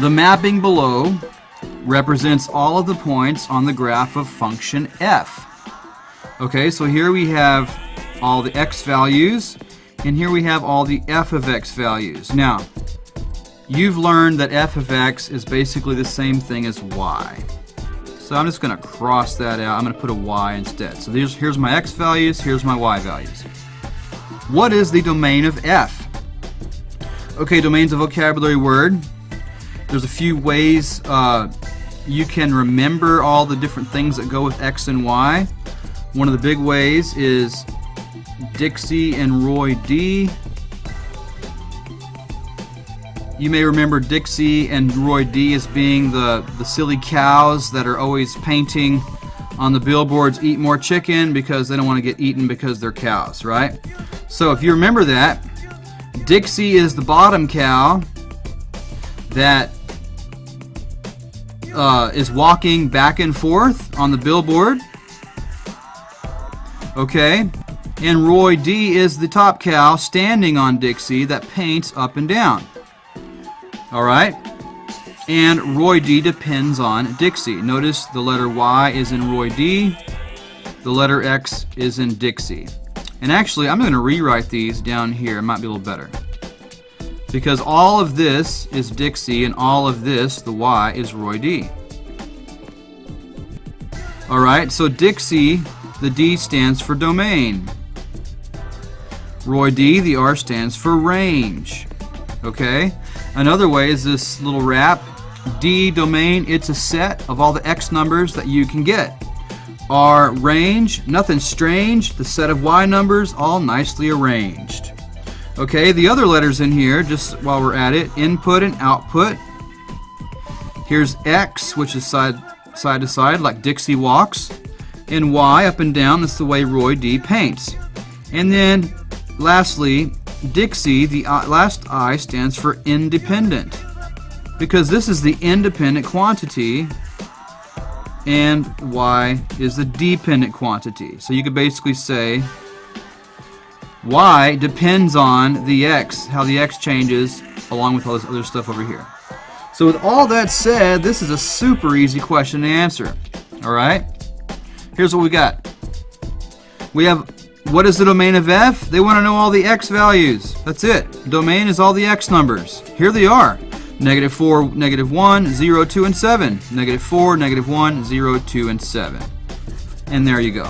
The mapping below represents all of the points on the graph of function f. Okay, so here we have all the x values, and here we have all the f of x values. Now, you've learned that f of x is basically the same thing as y. So I'm just going to cross that out. I'm going to put a y instead. So here's my x values, here's my y values. What is the domain of f? Okay, domain's a vocabulary word. There's a few ways you can remember all the different things that go with x and y. One of the big ways is Dixie and Roy D. You may remember Dixie and Roy D as being the silly cows that are always painting on the billboards, "Eat more chicken," because they don't want to get eaten because they're cows, right? So if you remember that, Dixie is the bottom cow that is walking back and forth on the billboard. Okay, and Roy D is the top cow standing on Dixie that paints up and down. Alright, and Roy D depends on Dixie. Notice the letter Y is in Roy D, the letter X is in Dixie. And actually, I'm going to rewrite these down here. It might be a little better. Because all of this is Dixie and all of this, the Y, is Roy D. Alright, so Dixie, the D stands for domain. Roy D, the R stands for range. Okay? Another way is this little wrap. D, domain, it's a set of all the X numbers that you can get. R, range, nothing strange. The set of Y numbers, all nicely arranged. Okay, the other letters in here, just while we're at it, input and output. Here's X, which is side to side, like Dixie walks. And Y, up and down, that's the way Roy D paints. And then, lastly, Dixie, the last I stands for independent. Because this is the independent quantity, and Y is the dependent quantity. So you could basically say Y depends on the X, how the X changes, along with all this other stuff over here. So with all that said, this is a super easy question to answer. Alright? Here's what we got. We have, what is the domain of f? They want to know all the x values. That's it. Domain is all the x numbers. Here they are. -4, -1, 0, 2, and 7. -4, -1, 0, 2, and 7. And there you go.